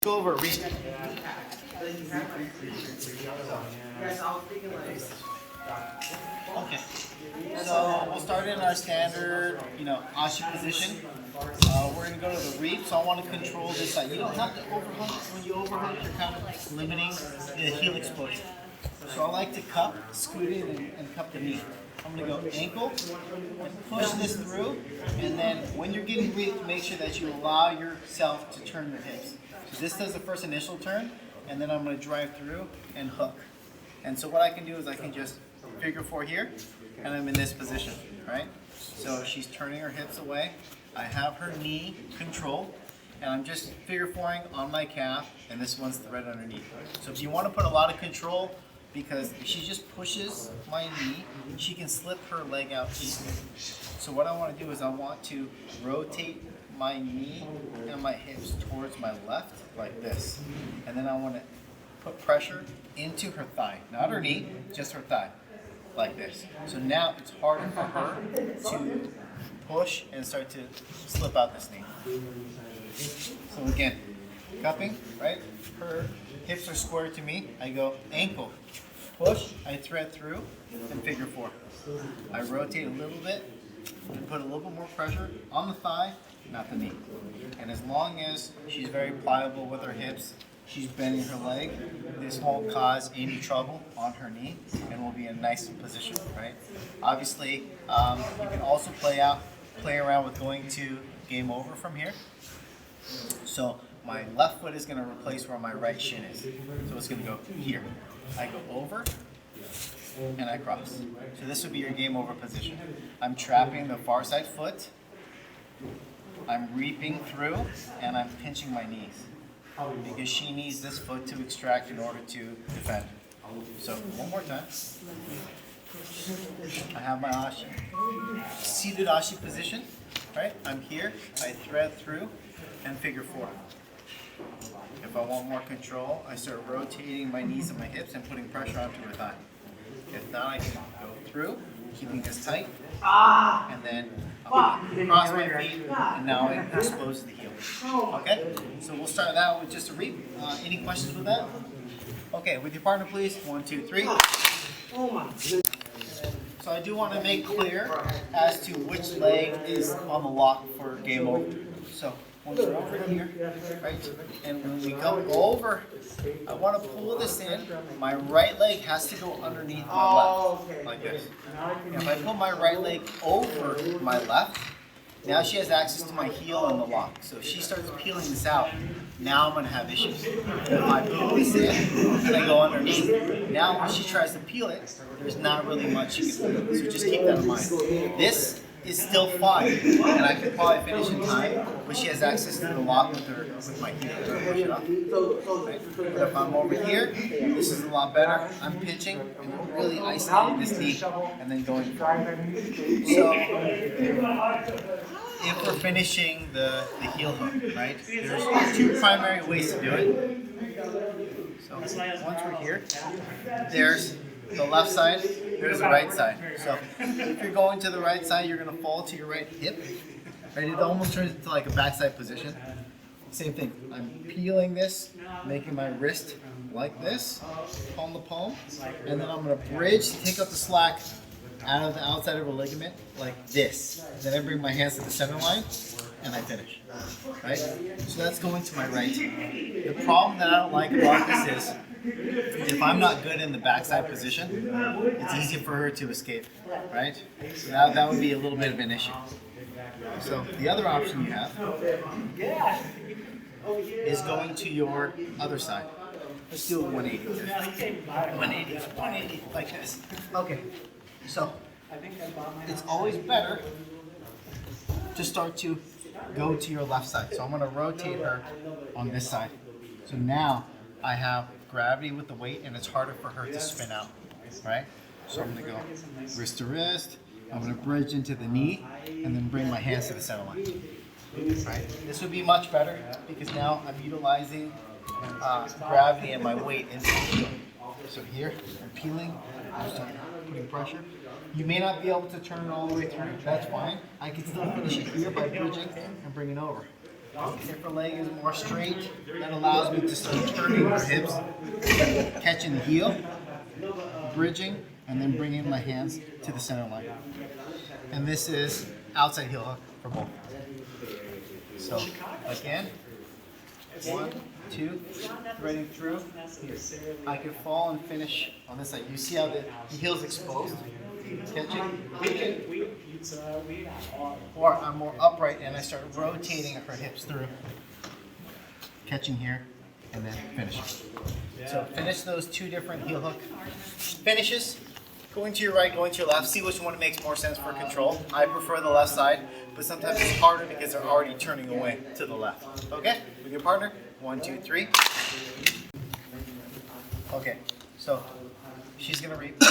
Go over reach. Okay. So we'll start in our standard, ashi position. We're going to go to the reap, so I want to control this side. You don't have to overhook. When you overhook, you're kind of limiting the heel exposure. So I like to cup, scoot in, and cup the knee. I'm going to go ankle, and push this through, and then when you're getting reaped, make sure that you allow yourself to turn your hips. So this does the first initial turn, and then I'm going to drive through and hook. And so what I can do is I can just figure four here, and I'm in this position, right? So she's turning her hips away. I have her knee controlled, and I'm just figure fouring on my calf, and this one's thread underneath. So if you want to put a lot of control, because if she just pushes my knee, she can slip her leg out easily. So what I want to do is I want to rotate my knee and my hips towards my left like this. And then I want to put pressure into her thigh. Not her knee, just her thigh. Like this. So now it's harder for her to push and start to slip out this knee. So again, cupping, right? Her hips are square to me. I go ankle, push, I thread through, and figure four. I rotate a little bit and put a little bit more pressure on the thigh, not the knee. And as long as she's very pliable with her hips, she's bending her leg, this won't cause any trouble on her knee and will be in a nice position, right? Obviously, you can also play around with going to game over from here. So my left foot is going to replace where my right shin is. So it's going to go here. I go over and I cross. So this would be your game over position. I'm trapping the far side foot. I'm reaping through and I'm pinching my knees because she needs this foot to extract in order to defend. So one more time. I have my ashi, seated ashi position, right? I'm here, I thread through and figure four. If I want more control, I start rotating my knees and my hips and putting pressure onto her thigh. If not, I can go through, keeping this tight, and then I'll cross my feet, and now I expose the heel. Okay? So we'll start that with just a reap. Any questions with that? Okay, with your partner, please. 1, 2, 3. So I do want to make clear as to which leg is on the lock for game over. So when we're over here, right, and when we go over, I want to pull this in. My right leg has to go underneath my left, like this. If I put my right leg over my left, now she has access to my heel and the lock. So if she starts peeling this out, now I'm going to have issues. If I pull this in and I go underneath, now when she tries to peel it, there's not really much she can do. So just keep that in mind. This is still fine, and I could probably finish in time, but she has access to the lock with my heel to push it off. Right? But if I'm over here, this is a lot better. I'm pinching and really isolating this knee and then going forward. So if we're finishing the heel hook, right, there's two primary ways to do it. So once we're here, there's the left side, there's the right side. So if you're going to the right side, you're going to fall to your right hip. Right? It almost turns into like a backside position. Same thing. I'm peeling this, making my wrist like this, palm to palm, and then I'm going to bridge, take out the slack out of the outside of a ligament like this. Then I bring my hands to the center line and I finish. Right? So that's going to my right. The problem that I don't like about this is if I'm not good in the backside position, it's easy for her to escape, right? So that would be a little bit of an issue. So the other option you have is going to your other side. Let's do a 180. 180, like this. Okay, so it's always better to start to go to your left side. So I'm going to rotate her on this side. So now I have gravity with the weight, and it's harder for her to spin out, right? So I'm going to go wrist to wrist. I'm going to bridge into the knee, and then bring my hands to the center line. Right? This would be much better because now I'm utilizing gravity and my weight into the heel. So here, I'm peeling, I'm starting putting pressure. You may not be able to turn it all the way through. That's fine. I can still finish it here by bridging and bringing over. If her leg is more straight, that allows me to start turning her hips, catching the heel, bridging, and then bringing my hands to the center line. And this is outside heel hook for both. So again, 1, 2, threading through. I can fall and finish on this side. You see how the heel's exposed? Catching, or I'm more upright and I start rotating her hips through. Catching here and then finishing. So finish those 2 different heel hook finishes. Going to your right, going to your left. See which one makes more sense for control. I prefer the left side, but sometimes it's harder because they're already turning away to the left. Okay, with your partner. 1, 2, 3. Okay, so she's gonna reap.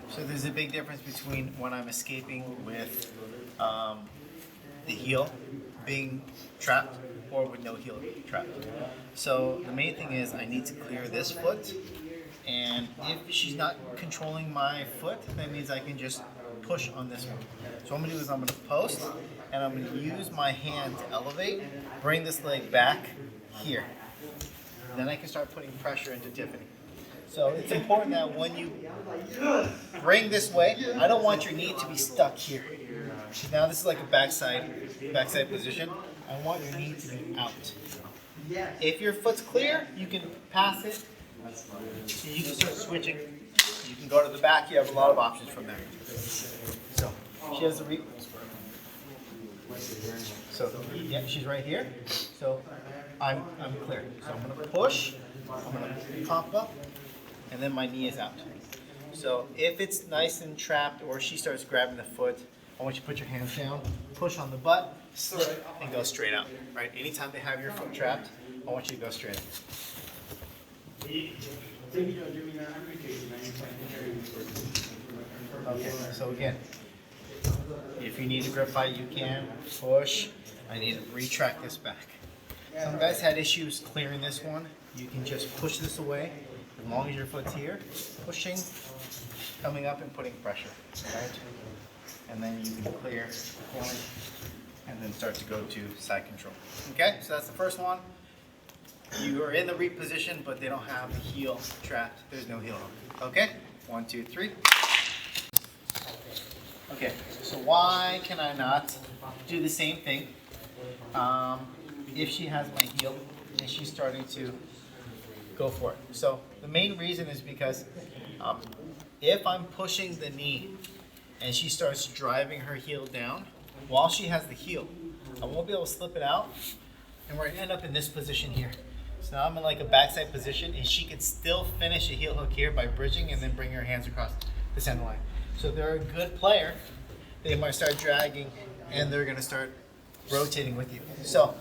So there's a big difference between when I'm escaping with the heel being trapped or with no heel trapped. So the main thing is I need to clear this foot, and if she's not controlling my foot, that means I can just push on this one. So what I'm gonna do is I'm gonna post, and I'm gonna use my hand to elevate, bring this leg back here. Then I can start putting pressure into Tiffany. So it's important that when you bring this way, I don't want your knee to be stuck here. Now this is like a backside position. I want your knee to be out. If your foot's clear, you can pass it. You can start switching. You can go to the back. You have a lot of options from there. So she has the reap. So yeah, she's right here. So I'm clear. So I'm gonna push. I'm gonna pop up. And then my knee is out. So if it's nice and trapped or she starts grabbing the foot, I want you to put your hands down, push on the butt, slip, and go straight out. Right? Anytime they have your foot trapped, I want you to go straight out. Okay, so again, if you need a grip fight, you can push. I need to retract this back. Some guys had issues clearing this one. You can just push this away. As long as your foot's here, pushing, coming up and putting pressure, right? And then you can clear, point, and then start to go to side control. Okay, so that's the first one. You are in the reap position, but they don't have the heel trapped. There's no heel hook. Okay, 1, 2, 3. Okay, so why can I not do the same thing if she has my heel and she's starting to go for it? So the main reason is because if I'm pushing the knee and she starts driving her heel down while she has the heel, I won't be able to slip it out, and we're gonna end up in this position here. So now I'm in like a backside position, and she can still finish a heel hook here by bridging and then bring her hands across the center line. So if they're a good player, they might start dragging and they're gonna start rotating with you. So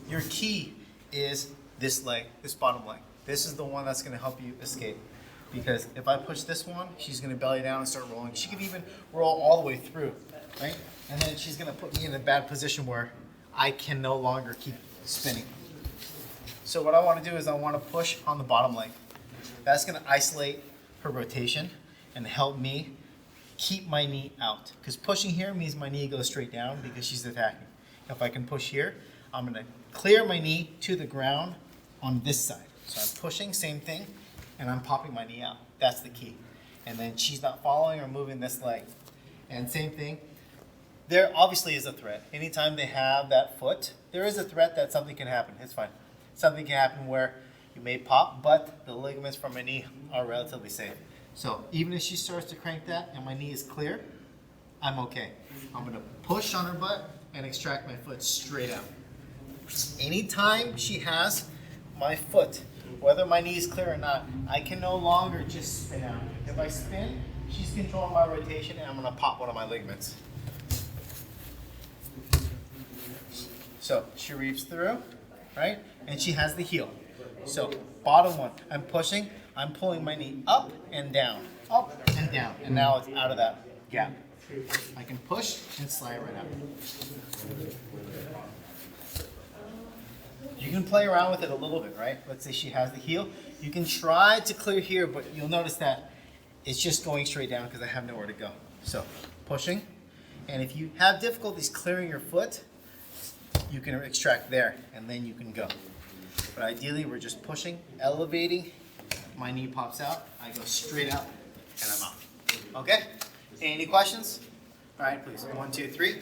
your key is this leg, this bottom leg. This is the one that's gonna help you escape. Because if I push this one, she's gonna belly down and start rolling. She can even roll all the way through, right? And then she's gonna put me in a bad position where I can no longer keep spinning. So what I wanna do is I wanna push on the bottom leg. That's gonna isolate her rotation and help me keep my knee out. Because pushing here means my knee goes straight down because she's attacking. If I can push here, I'm gonna clear my knee to the ground on this side. So I'm pushing, same thing, and I'm popping my knee out. That's the key. And then she's not following or moving this leg. And same thing, there obviously is a threat. Anytime they have that foot, there is a threat that something can happen. It's fine. Something can happen where you may pop, but the ligaments from my knee are relatively safe. So even if she starts to crank that and my knee is clear, I'm okay. I'm gonna push on her butt and extract my foot straight out. Anytime she has my foot, whether my knee is clear or not, I can no longer just spin out. If I spin, she's controlling my rotation and I'm gonna pop one of my ligaments. So she reaps through, right? And she has the heel. So bottom one, I'm pushing, I'm pulling my knee up and down, and now it's out of that gap. I can push and slide right out. You can play around with it a little bit, right? Let's say she has the heel. You can try to clear here, but you'll notice that it's just going straight down because I have nowhere to go. So pushing, And if you have difficulties clearing your foot, you can extract there, and then you can go. But ideally, we're just pushing, elevating. My knee pops out. I go straight out, and I'm out. Okay? Any questions? All right, please. 1, 2, 3.